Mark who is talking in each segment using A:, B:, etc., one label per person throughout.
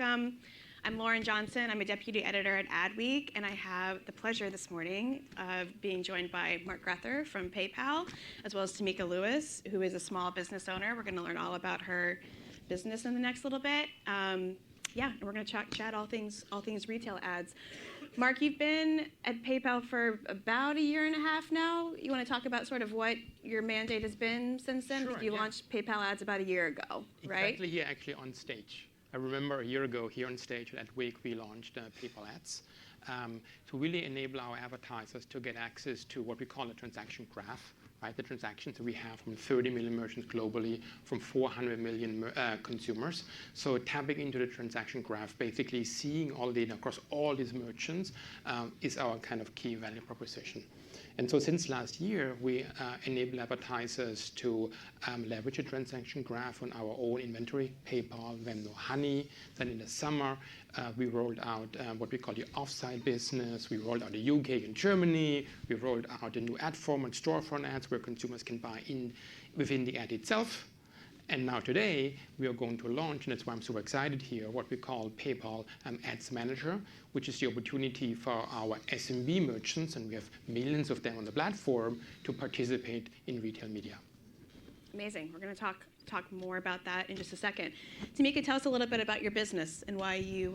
A: welcome. I'm Lauren Johnson. I'm a deputy editor at Adweek, and I have the pleasure this morning of being joined by Mark Grether from PayPal, as well as Tamika Lewis, who is a small business owner. We're going to learn all about her business in the next little bit. And we're going to chat all things retail ads. Mark, you've been at PayPal for about a year and a half now. You want to talk about sort of what your mandate has been since then?
B: Sure,
A: you launched PayPal Ads about a year ago, right?
B: Exactly, here actually on stage. I remember a year ago here on stage at Adweek we launched PayPal Ads to really enable our advertisers to get access to what we call a transaction graph. Right, the transactions that we have from 30 million merchants globally, from 400 million consumers. So tapping into the transaction graph, basically seeing all data across all these merchants is our kind of key value proposition. And so since last year, we enable advertisers to leverage a transaction graph on our own inventory, PayPal, Venmo, Honey. Then in the summer, we rolled out what we call the offsite business. We rolled out the UK and Germany. We rolled out a new ad format, storefront ads, where consumers can buy within the ad itself. And now today, we are going to launch, and that's why I'm so excited here, what we call PayPal Ads Manager, which is the opportunity for our SMB merchants, and we have millions of them on the platform, to participate in retail media.
A: Amazing. We're going to talk more about that in just a second. Tamika, tell us a little bit about your business and why you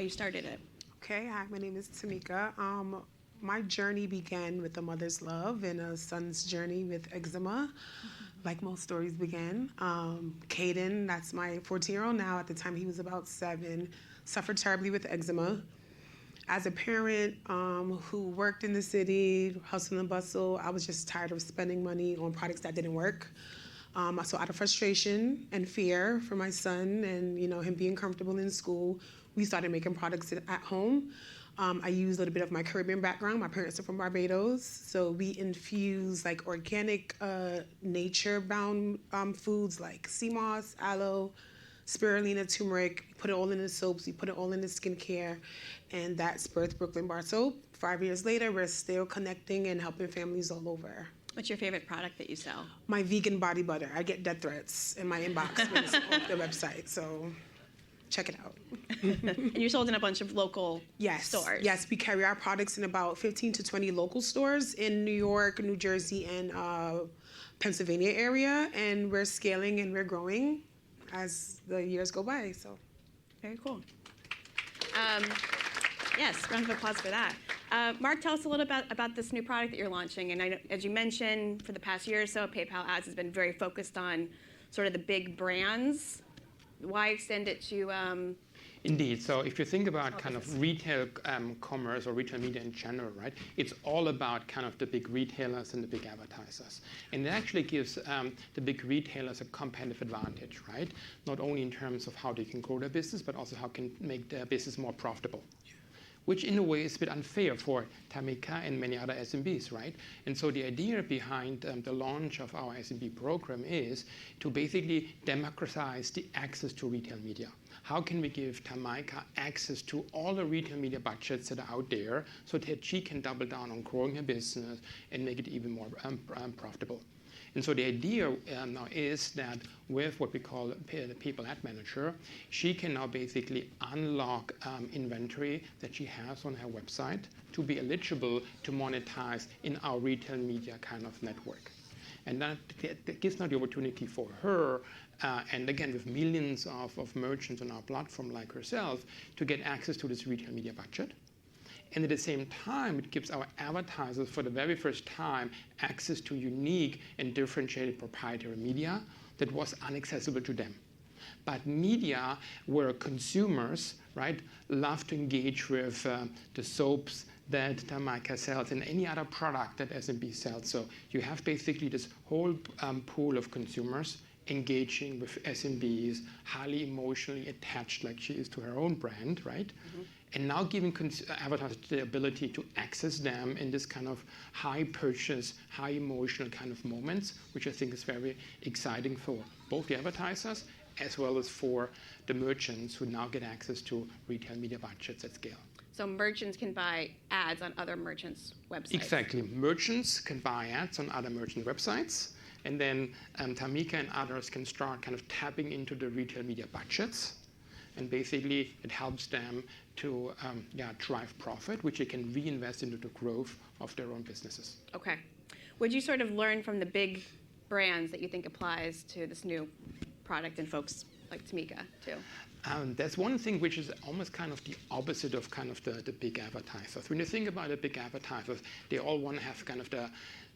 A: started it.
C: Okay, hi, my name is Tamika. My journey began with a mother's love and a son's journey with eczema, like most stories begin. Caden, that's my 14-year-old now, at the time he was about 7, suffered terribly with eczema. As a parent who worked in the city, hustle and bustle, I was just tired of spending money on products that didn't work. So out of frustration and fear for my son and him being comfortable in school, we started making products at home. I use a little bit of my Caribbean background. My parents are from Barbados, so we infuse like organic, nature-bound foods like sea moss, aloe, spirulina, turmeric. Put it all in the soaps. We put it all in the skincare, and that's birthed Brooklyn Bar Soap. 5 years later, we're still connecting and helping families all over.
A: What's your favorite product that you sell?
C: My vegan body butter. I get death threats in my inbox when it's off the website, so check it out.
A: And you're sold in a bunch of local stores.
C: Yes, we carry our products in about 15 to 20 local stores in New York, New Jersey, and Pennsylvania area, and we're scaling and we're growing as the years go by. So,
A: very cool. Yes, round of applause for that. Mark, tell us a little bit about this new product that you're launching. And I know, as you mentioned, for the past year or so, PayPal Ads has been very focused on sort of the big brands. Why extend it to
B: Indeed. So if you think about kind of retail commerce or retail media in general, right, it's all about kind of the big retailers and the big advertisers. And it actually gives the big retailers a competitive advantage, right? Not only in terms of how they can grow their business, but also how can make their business more profitable. Which in a way is a bit unfair for Tamika and many other SMBs, right? And so the idea behind the launch of our SMB program is to basically democratize the access to retail media. How can we give Tamika access to all the retail media budgets that are out there so that she can double down on growing her business and make it even more profitable? And so the idea now is that with what we call the PayPal Ad Manager, she can now basically unlock inventory that she has on her website to be eligible to monetize in our retail media kind of network. And that gives now the opportunity for her, and again with millions of merchants on our platform like herself, to get access to this retail media budget. And at the same time, it gives our advertisers, for the very first time, access to unique and differentiated proprietary media that was inaccessible to them. But media where consumers, right, love to engage with the soaps that Tamika sells and any other product that SMB sells. So you have basically this whole pool of consumers engaging with SMBs, highly emotionally attached like she is to her own brand, right? Mm-hmm. And now giving advertisers the ability to access them in this kind of high purchase, high emotional kind of moments, which I think is very exciting for both the advertisers as well as for the merchants who now get access to retail media budgets at scale.
A: So merchants can buy ads on other merchants' websites.
B: Exactly. Merchants can buy ads on other merchant websites. And then Tamika and others can start kind of tapping into the retail media budgets and basically it helps them to drive profit, which they can reinvest into the growth of their own businesses.
A: Okay. Would you sort of learn from the big brands that you think applies to this new product and folks like Tamika too?
B: There's one thing which is almost kind of the opposite of kind of the big advertisers. When you think about the big advertisers, they all want to have kind of the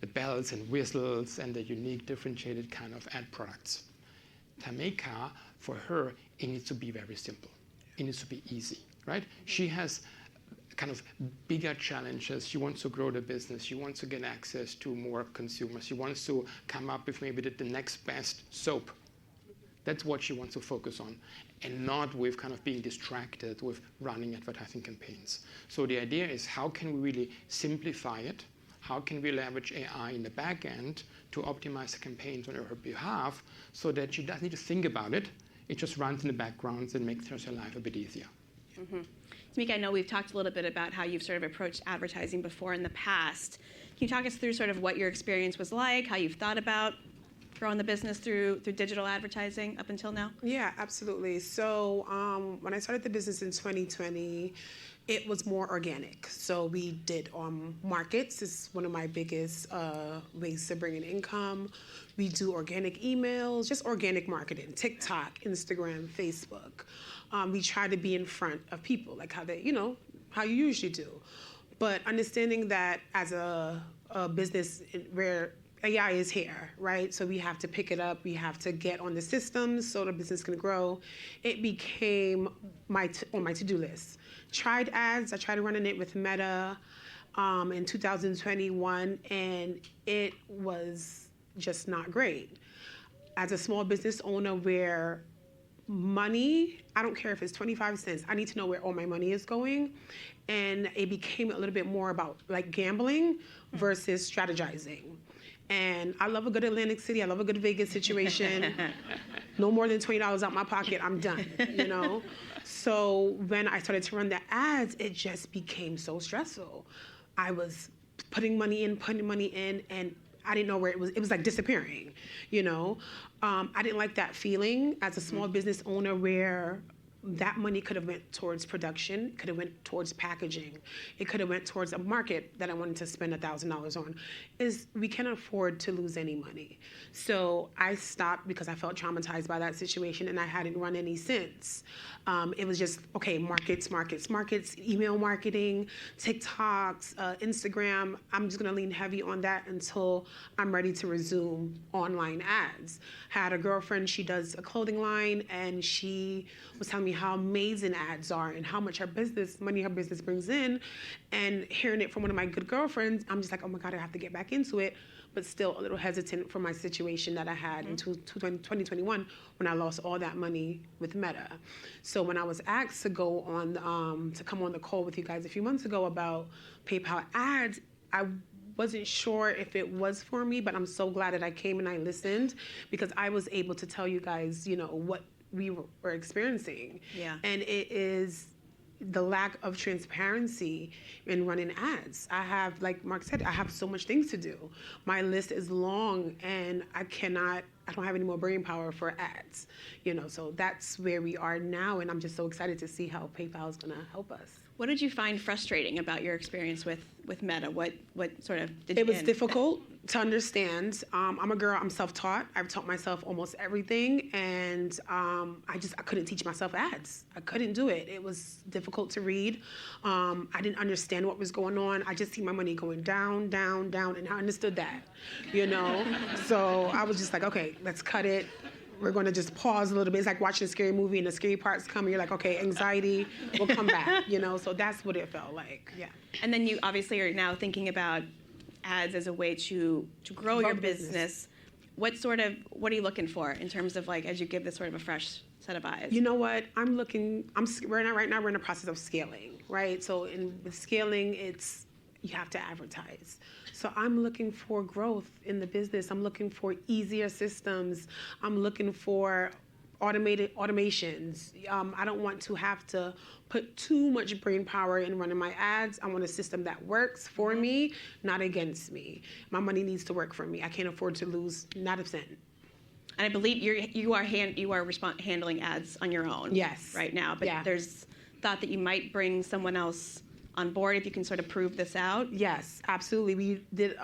B: bells and whistles and the unique differentiated kind of ad products. Tamika, for her, it needs to be very simple. It needs to be easy, right? She has kind of bigger challenges. She wants to grow the business. She wants to get access to more consumers. She wants to come up with maybe the next best soap. That's what she wants to focus on, and not with kind of being distracted with running advertising campaigns. So the idea is, how can we really simplify it? How can we leverage AI in the back end to optimize the campaigns on her behalf so that she doesn't need to think about it? It just runs in the background and makes her life a bit easier.
A: Mm-hmm. Tamika, I know we've talked a little bit about how you've sort of approached advertising before in the past. Can you talk us through sort of what your experience was like, how you've thought about growing the business through digital advertising up until now?
C: Yeah, absolutely. So when I started the business in 2020, it was more organic. So we did markets. It's one of my biggest ways to bring in income. We do organic emails, just organic marketing, TikTok, Instagram, Facebook. We try to be in front of people, like how you usually do. But understanding that as a business where AI is here, right? So we have to pick it up. We have to get on the systems so the business can grow. It became on my to-do list. Tried ads. I tried running it with Meta in 2021, and it was just not great. As a small business owner where money, I don't care if it's 25 cents, I need to know where all my money is going. And it became a little bit more about like gambling versus strategizing. And I love a good Atlantic City. I love a good Vegas situation. No more than $20 out my pocket, I'm done, So when I started to run the ads, it just became so stressful. I was putting money in, and I didn't know where it was. It was like disappearing, I didn't like that feeling as a small business owner where that money could have went towards production, could have went towards packaging. It could have went towards a market that I wanted to spend $1,000 on. We can't afford to lose any money. So I stopped because I felt traumatized by that situation, and I hadn't run any since. It was just, okay, markets, email marketing, TikToks, Instagram. I'm just gonna lean heavy on that until I'm ready to resume online ads. Had a girlfriend, she does a clothing line, and she was telling me how amazing ads are and how much money her business brings in. And hearing it from one of my good girlfriends, I'm just like, oh my God, I have to get back into it. But still a little hesitant for my situation that I had in 2021 when I lost all that money with Meta. So when I was asked to go on, to come on the call with you guys a few months ago about PayPal ads, I wasn't sure if it was for me, but I'm so glad that I came and I listened, because I was able to tell you guys, what we were experiencing.
A: Yeah.
C: And it is the lack of transparency in running ads. I have, like Mark said, I have so much things to do. My list is long, and I don't have any more brain power for ads. So that's where we are now, and I'm just so excited to see how PayPal is gonna help us.
A: What did you find frustrating about your experience with Meta? What sort of did you
C: It was difficult to understand. I'm a girl, I'm self-taught. I've taught myself almost everything, and I couldn't teach myself ads. I couldn't do it. It was difficult to read. I didn't understand what was going on. I just see my money going down, down, down, and I understood that, So I was just like, okay, let's cut it. We're going to just pause a little bit. It's like watching a scary movie and the scary parts come and you're like, okay, anxiety will come back, So that's what it felt like, yeah.
A: And then you obviously are now thinking about ads as a way to grow your business. What are you looking for in terms of as you give this sort of a fresh set of eyes?
C: You know what? Right now we're in the process of scaling, right? So with scaling, you have to advertise. So I'm looking for growth in the business. I'm looking for easier systems. I'm looking for automations. I don't want to have to put too much brain power in running my ads. I want a system that works for me, not against me. My money needs to work for me. I can't afford to lose not a cent.
A: And I believe you are handling ads on your own.
C: Yes.
A: Right now, but
C: Yeah.
A: there's thought that you might bring someone else on board if you can sort of prove this out.
C: Yes, absolutely. We did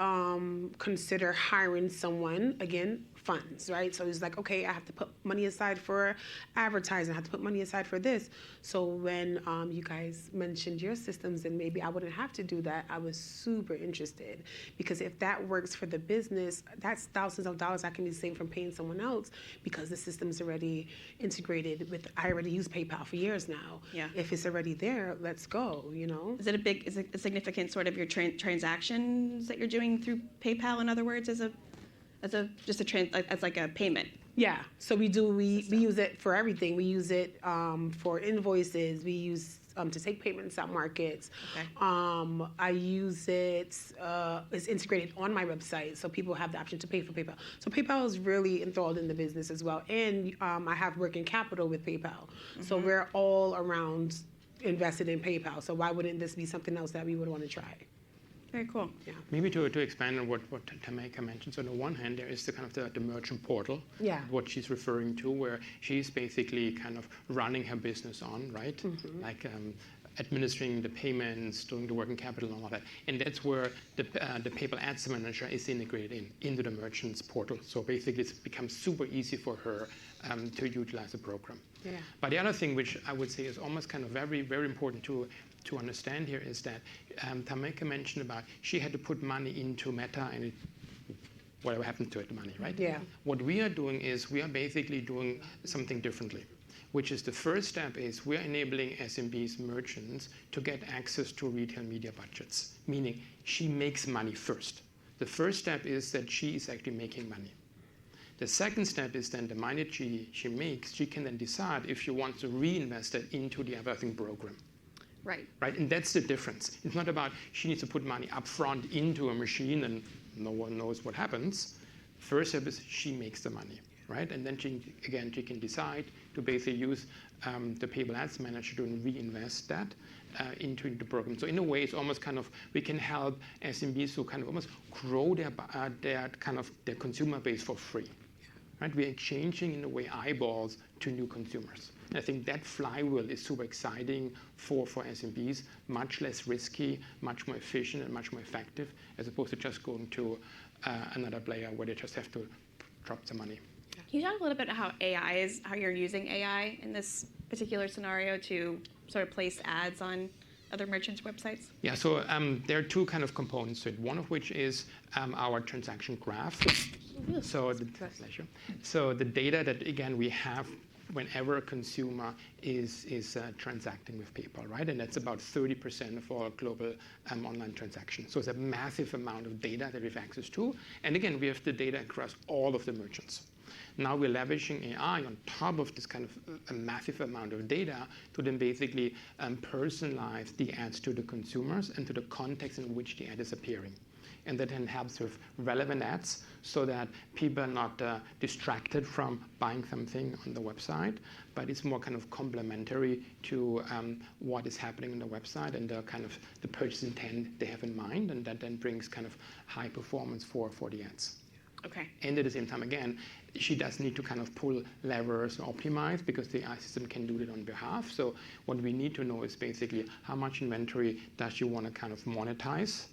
C: consider hiring someone, again, funds, right? So it's like, okay, I have to put money aside for advertising, I have to put money aside for this. So when you guys mentioned your systems and maybe I wouldn't have to do that, I was super interested, because if that works for the business, that's thousands of dollars I can be saving from paying someone else, because the system's already integrated with, I already use PayPal for years now.
A: Yeah.
C: If it's already there, let's go, you know?
A: Is it a significant sort of your transactions that you're doing through PayPal? In other words, as like a payment.
C: Yeah, so we use it for everything. We use it for invoices. We use to take payments at markets.
A: Okay.
C: I use it. It's integrated on my website, so people have the option to pay for PayPal. So PayPal is really enthralled in the business as well, and I have working capital with PayPal. So we're all around invested in PayPal. So why wouldn't this be something else that we would want to try?
A: Very cool.
C: Yeah.
B: Maybe to expand on what Tameka mentioned. So on the one hand, there is the kind of the merchant portal,
C: Yeah.
B: what she's referring to, where she's basically kind of running her business on, right? Like administering the payments, doing the working capital and all that. And that's where the PayPal Ads Manager is integrated into the merchant's portal. So basically, it's become super easy for her to utilize the program.
C: Yeah.
B: But the other thing, which I would say is almost kind of very, very important to understand here, is that Tameka mentioned about she had to put money into Meta and whatever happened to it, the money, right?
C: Yeah.
B: What we are doing is we are basically doing something differently, which is the first step is we are enabling SMBs, merchants, to get access to retail media budgets, meaning she makes money first. The first step is that she is actually making money. The second step is then the money that she makes, she can then decide if she wants to reinvest it into the advertising program.
A: Right.
B: Right, and that's the difference. It's not about she needs to put money up front into a machine and no one knows what happens. First step is she makes the money, right? And then she can decide to basically use the PayPal Ads Manager to reinvest that into the program. So in a way, it's almost kind of, we can help SMBs to kind of almost grow their consumer base for free. Right? We are exchanging, in a way, eyeballs to new consumers. And I think that flywheel is super exciting for SMBs, much less risky, much more efficient, and much more effective, as opposed to just going to another player where they just have to drop the money.
A: Can you talk a little bit about how you're using AI in this particular scenario to sort of place ads on other merchants' websites?
B: Yeah, so there are two kind of components to it. One of which is our transaction graph. So the data that, again, we have whenever a consumer is transacting with PayPal, right? And that's about 30% of all global online transactions. So it's a massive amount of data that we have access to. And again, we have the data across all of the merchants. Now we're leveraging AI on top of this kind of a massive amount of data to then basically personalize the ads to the consumers and to the context in which the ad is appearing. And that then helps with relevant ads so that people are not distracted from buying something on the website, but it's more kind of complementary to what is happening on the website and the kind of the purchase intent they have in mind, and that then brings kind of high performance for the ads.
A: Okay.
B: And at the same time, again, she does need to kind of pull levers and optimize because the AI system can do it on behalf. So what we need to know is basically how much inventory does she want to kind of monetize,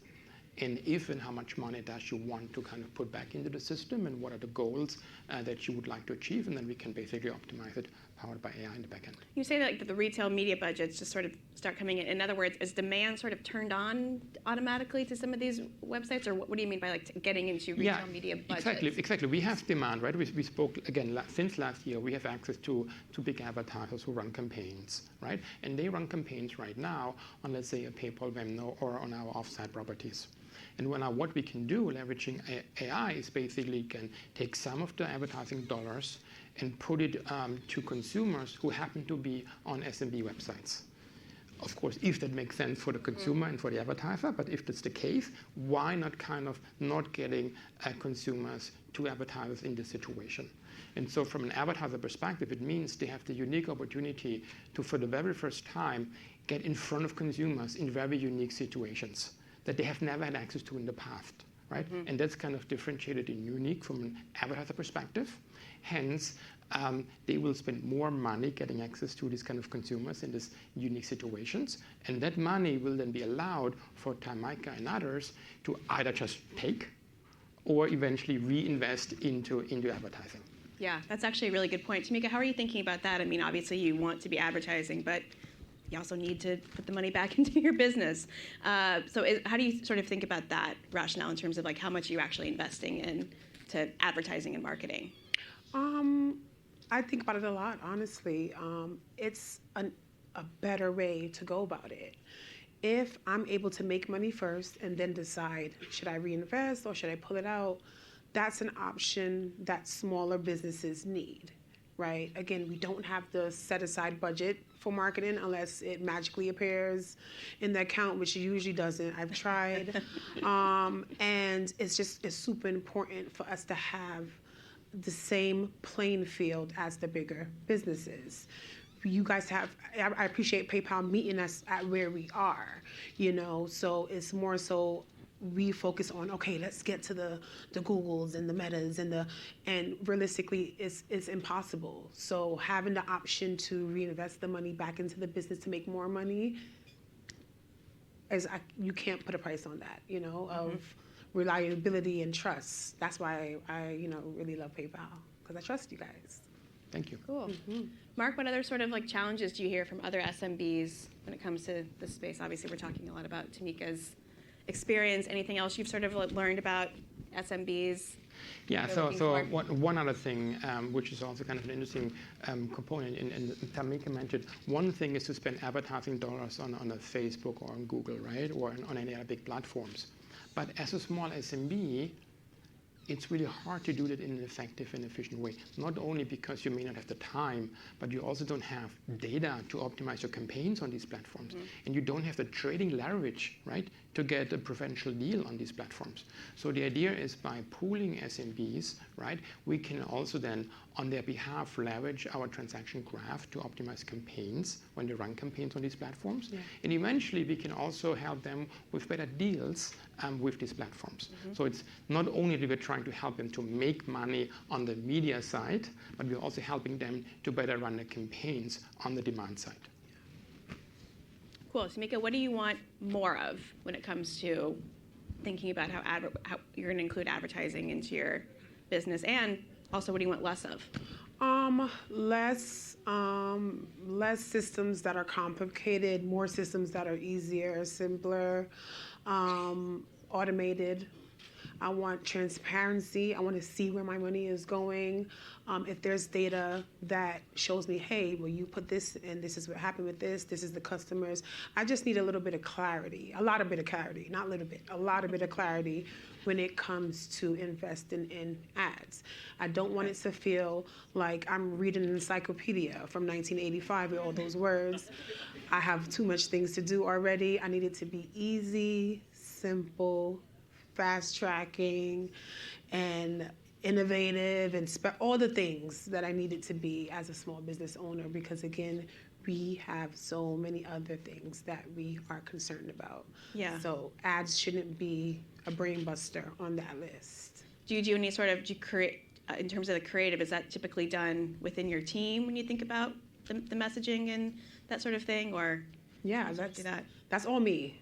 B: and if and how much money does she want to kind of put back into the system, and what are the goals that she would like to achieve, and then we can basically optimize it powered by AI in the back end.
A: You say that, like, the retail media budgets just sort of start coming in. In other words, is demand sort of turned on automatically to some of these websites, or what do you mean by like getting into retail media budgets?
B: Exactly. We have demand, right? We spoke again since last year. We have access to big advertisers who run campaigns, right? And they run campaigns right now on, let's say, a PayPal Venmo or on our offsite properties. And what we can do, leveraging AI, is basically can take some of the advertising dollars and put it to consumers who happen to be on SMB websites. Of course, if that makes sense for the consumer and for the advertiser, but if that's the case, why not kind of not getting consumers to advertisers in this situation? And so from an advertiser perspective, it means they have the unique opportunity to, for the very first time, get in front of consumers in very unique situations that they have never had access to in the past, right? And that's kind of differentiated and unique from an advertiser perspective. Hence, they will spend more money getting access to these kind of consumers in these unique situations. And that money will then be allowed for Tamika and others to either just take or eventually reinvest into advertising.
A: Yeah, that's actually a really good point. Tamika, how are you thinking about that? I mean, obviously you want to be advertising, but you also need to put the money back into your business. How do you sort of think about that rationale in terms of like how much you're actually investing into advertising and marketing?
C: I think about it a lot, honestly. It's a better way to go about it. If I'm able to make money first and then decide, should I reinvest or should I pull it out, that's an option that smaller businesses need, right? Again, we don't have the set aside budget for marketing unless it magically appears in the account, which it usually doesn't. I've tried. And it's super important for us to have the same playing field as the bigger businesses. You guys I appreciate PayPal meeting us at where we are, so it's more so we focus on, okay, let's get to the Googles and the Metas and realistically it's impossible. So having the option to reinvest the money back into the business to make more money, you can't put a price on that, of reliability and trust. That's why I really love PayPal, because I trust you guys.
B: Thank you.
A: Cool. Mark, what other sort of like challenges do you hear from other SMBs when it comes to this space? Obviously, we're talking a lot about Tamika's experience. Anything else you've sort of learned about SMBs?
B: Yeah, so one other thing, which is also kind of an interesting component, and Tamika mentioned, one thing is to spend advertising dollars on a Facebook or on Google, right, or on any other big platforms. But as a small SMB, it's really hard to do that in an effective and efficient way. Not only because you may not have the time, but you also don't have data to optimize your campaigns on these platforms. And you don't have the trading leverage, right, to get a preferential deal on these platforms. So the idea is by pooling SMBs, right, we can also then, on their behalf, leverage our transaction graph to optimize campaigns when they run campaigns on these platforms. Yeah. And eventually, we can also help them with better deals with these platforms. So it's not only that we're trying to help them to make money on the media side, but we're also helping them to better run the campaigns on the demand side.
A: Cool. Tamika, what do you want more of when it comes to thinking about how you're going to include advertising into your business, and also what do you want less of? Less
C: systems that are complicated, more systems that are easier, simpler, automated. I want transparency. I want to see where my money is going. If there's data that shows me, hey, well, you put this and this is what happened with this is the customers. I just need a little bit of clarity, a lot of clarity when it comes to investing in ads. I don't want it to feel like I'm reading an encyclopedia from 1985 with all those words. I have too much things to do already. I need it to be easy, simple, fast tracking, and innovative, and all the things that I need it to be as a small business owner, because again, we have so many other things that we are concerned about. Yeah. So ads shouldn't be a brain buster on that list.
A: Do you do any sort of, create, in terms of the creative, is that typically done within your team when you think about the messaging and that sort of thing, or?
C: Yeah, that's all me.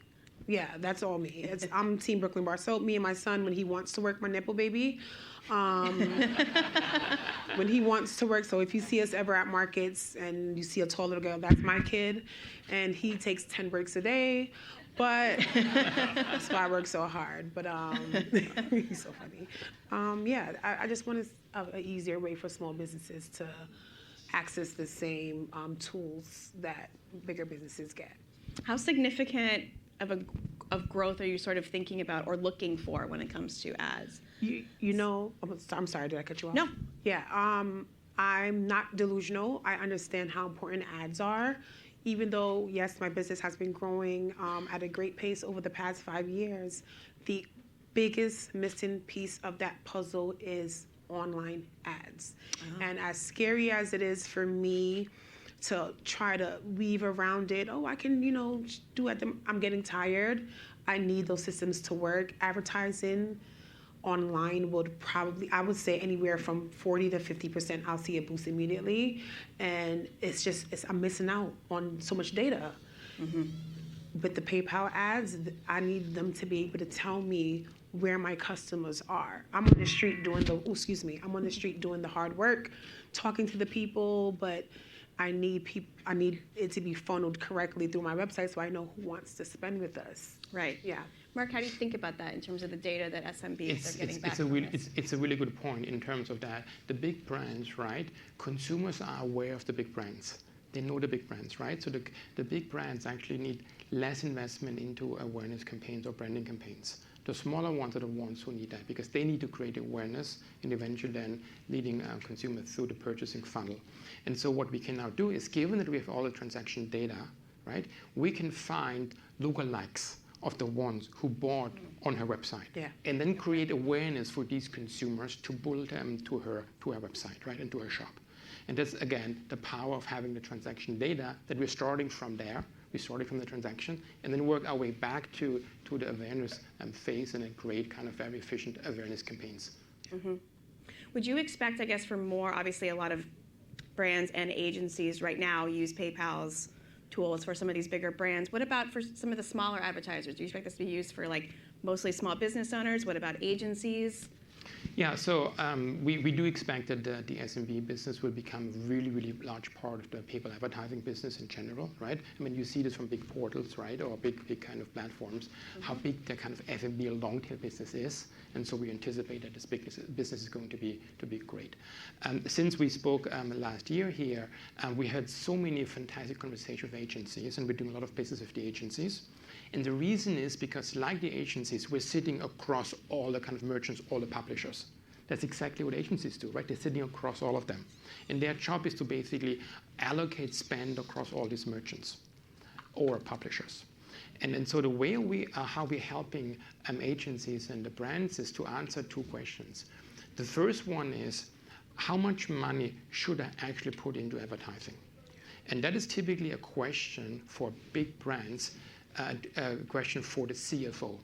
C: Yeah, that's all me. I'm Team Brooklyn Bar Soap. Me and my son, when he wants to work, my Nipple baby. When he wants to work. So if you see us ever at markets and you see a tall little girl, that's my kid. And he takes 10 breaks a day. But that's why I work so hard. But he's so funny. I just want an easier way for small businesses to access the same tools that bigger businesses get.
A: How significant of growth are you sort of thinking about or looking for when it comes to ads?
C: I'm sorry, did I cut you off?
A: No.
C: Yeah, I'm not delusional. I understand how important ads are. Even though, yes, my business has been growing at a great pace over the past 5 years, the biggest missing piece of that puzzle is online ads. Uh-huh. And as scary as it is for me to try to weave around it, I can, do it. I'm getting tired. I need those systems to work. Advertising online would probably, I would say anywhere from 40 to 50%, I'll see a boost immediately. And I'm missing out on so much data. With the PayPal ads, I need them to be able to tell me where my customers are. I'm on the street doing the hard work, talking to the people, but I need it to be funneled correctly through my website so I know who wants to spend with us.
A: Right.
C: Yeah.
A: Mark, how do you think about that in terms of the data that SMBs are getting back from this?
B: It's a really good point in terms of that. The big brands, right? Consumers are aware of the big brands. They know the big brands, right? So the big brands actually need less investment into awareness campaigns or branding campaigns. The smaller ones are the ones who need that because they need to create awareness and eventually then leading consumers through the purchasing funnel. And so what we can now do is, given that we have all the transaction data, right, we can find lookalikes of the ones who bought on her website, and then create awareness for these consumers to pull them to her website, right, and to her shop. And that's, again, the power of having the transaction data, that we're starting from there. We started from the transaction and then work our way back to the awareness phase and then create kind of very efficient awareness campaigns.
A: Would you expect, I guess, for more, obviously a lot of brands and agencies right now use PayPal's tools for some of these bigger brands. What about for some of the smaller advertisers? Do you expect this to be used for like mostly small business owners? What about agencies?
B: Yeah, so we do expect that the SMB business will become a really, really large part of the PayPal advertising business in general, right? I mean, you see this from big portals, right, or big kind of platforms, how big the kind of SMB or long-tail business is. And so we anticipate that this business is going to be great. Since we spoke last year here, we had so many fantastic conversations with agencies, and we're doing a lot of business with the agencies. And the reason is because, like the agencies, we're sitting across all the kind of merchants, all the publishers. That's exactly what agencies do, right? They're sitting across all of them. And their job is to basically allocate spend across all these merchants or publishers. And so the way how we're helping agencies and the brands is to answer two questions. The first one is, how much money should I actually put into advertising? And that is typically a question for big brands, a question for the CFO.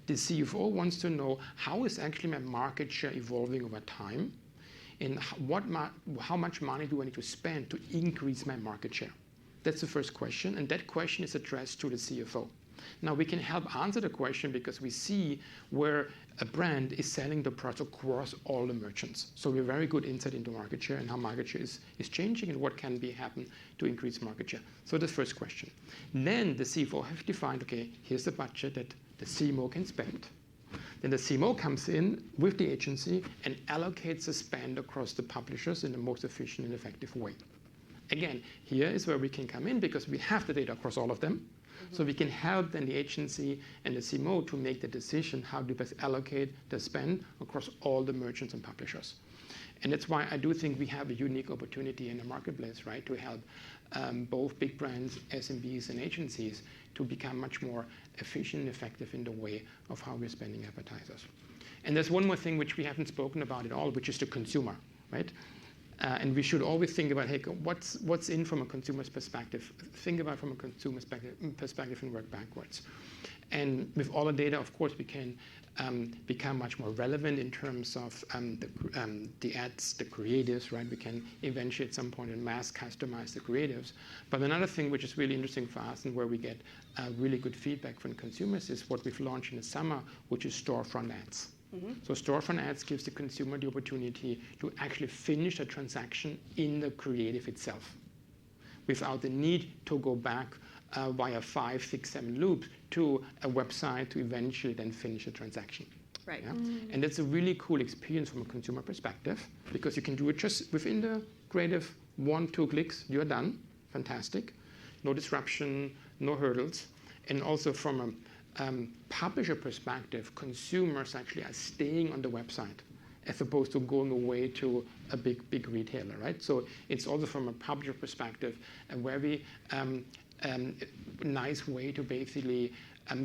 B: The CFO wants to know, how is actually my market share evolving over time? And how much money do I need to spend to increase my market share? That's the first question, and that question is addressed to the CFO. Now, we can help answer the question because we see where a brand is selling the product across all the merchants. So we have very good insight into market share and how market share is changing and what can happen to increase market share. So the first question. Then the CFO has defined, okay, here's the budget that the CMO can spend. Then the CMO comes in with the agency and allocates the spend across the publishers in the most efficient and effective way. Again, here is where we can come in because we have the data across all of them. So we can help then the agency and the CMO to make the decision how to best allocate the spend across all the merchants and publishers. And that's why I do think we have a unique opportunity in the marketplace, right, to help both big brands, SMBs, and agencies to become much more efficient and effective in the way of how we're spending advertisers. And there's one more thing which we haven't spoken about at all, which is the consumer, right? And we should always think about, hey, what's in from a consumer's perspective? Think about it from a consumer's perspective and work backwards. And with all the data, of course, we can become much more relevant in terms of the ads, the creatives, right? We can eventually at some point in mass customize the creatives. But another thing which is really interesting for us and where we get really good feedback from consumers is what we've launched in the summer, which is storefront ads. So storefront ads gives the consumer the opportunity to actually finish a transaction in the creative itself without the need to go back via 5, 6, 7 loops to a website to eventually then finish a transaction.
A: Right.
B: Yeah? And that's a really cool experience from a consumer perspective because you can do it just within the creative 1, 2 clicks, you're done. Fantastic. No disruption, no hurdles. And also from a publisher perspective, consumers actually are staying on the website as opposed to going away to a big retailer, right? So it's also from a publisher perspective a very nice way to basically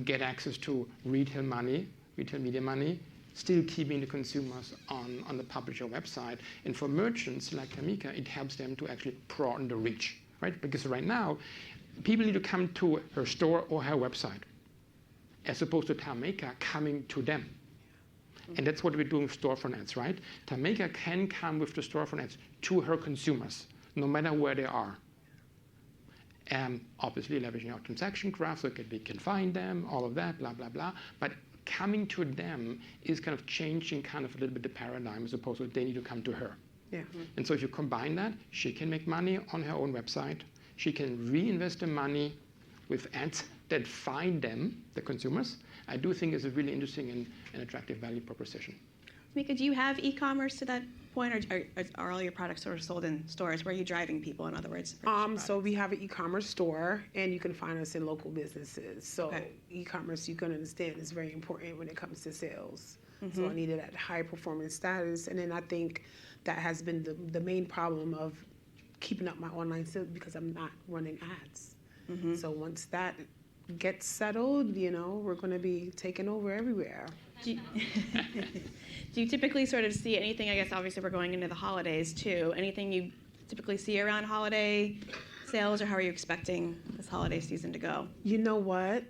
B: get access to retail media money, still keeping the consumers on the publisher website. And for merchants like Tamika, it helps them to actually broaden the reach, right? Because right now, people need to come to her store or her website, as opposed to Tamika coming to them. And that's what we're doing with storefront ads, right? Tamika can come with the storefront ads to her consumers, no matter where they are. Obviously leveraging our transaction graph so we can find them, all of that, blah, blah, blah. But coming to them is kind of changing kind of a little bit the paradigm as opposed to they need to come to her.
C: Yeah.
B: And so if you combine that, she can make money on her own website. She can reinvest the money with ads that find them, the consumers. I do think is a really interesting and attractive value proposition.
A: Tamika, do you have e-commerce to that point, or are all your products sort of sold in stores? Where are you driving people, in other words?
C: So we have an e-commerce store, and you can find us in local businesses. So
A: Okay.
C: e-commerce, you can understand, is very important when it comes to sales. So I needed that high performance status, and then I think that has been the main problem of keeping up my online sales because I'm not running ads. So once that gets settled, we're going to be taking over everywhere.
A: Do you typically sort of see anything, I guess obviously we're going into the holidays too, anything you typically see around holiday sales, or how are you expecting this holiday season to go?
C: You know what?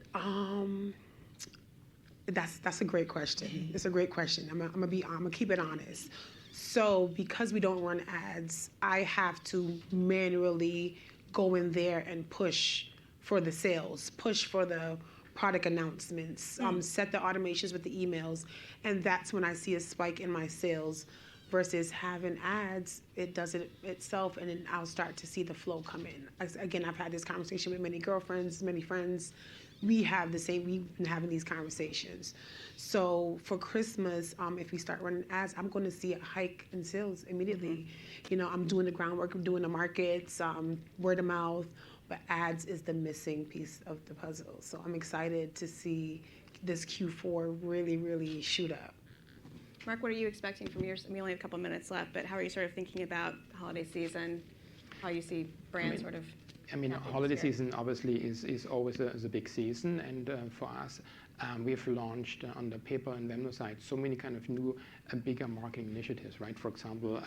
C: That's a great question. It's a great question. I'm gonna keep it honest. So because we don't run ads, I have to manually go in there and push for the sales, push for the product announcements, set the automations with the emails, and that's when I see a spike in my sales. Versus having ads, it does it itself, and then I'll start to see the flow come in. Again, I've had this conversation with many girlfriends, many friends. We've been having these conversations. So for Christmas, if we start running ads, I'm going to see a hike in sales immediately. I'm doing the groundwork, I'm doing the markets, word of mouth, but ads is the missing piece of the puzzle. So I'm excited to see this Q4 really, really shoot up.
A: Mark, what are you expecting from yours? We only have a couple minutes left, but how are you sort of thinking about holiday season? How you see brands sort of?
B: Holiday season obviously is always a big season, and for us, we have launched on the PayPal and Venmo side so many kind of new bigger marketing initiatives, right? For example,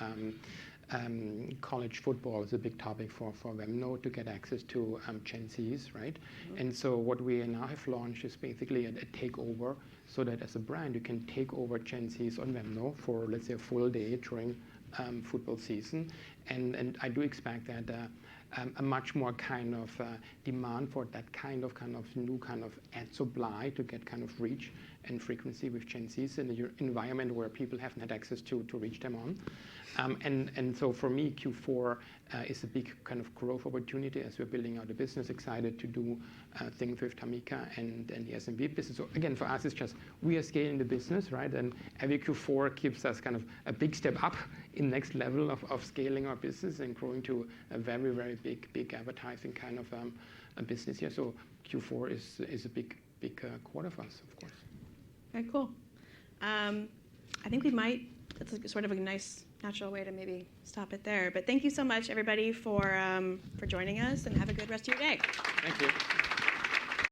B: college football is a big topic for Venmo to get access to Gen Zs, right? And so what we now have launched is basically a takeover, so that as a brand you can take over Gen Zs on Venmo for, let's say, a full day during football season. And I do expect that a much more kind of demand for that kind of new kind of ad supply to get kind of reach and frequency with Gen Zs in an environment where people haven't had access to reach them on. And so for me, Q4 is a big kind of growth opportunity as we're building out the business. Excited to do things with Tamika and the SMB business. So again, for us, it's just we are scaling the business, right? And every Q4 keeps us kind of a big step up in next level of scaling our business and growing to a very, very big advertising kind of a business here. So Q4 is a big quarter for us, of course.
A: Okay, cool. I think it's sort of a nice natural way to maybe stop it there. But thank you so much, everybody, for joining us, and have a good rest of your day.
B: Thank you.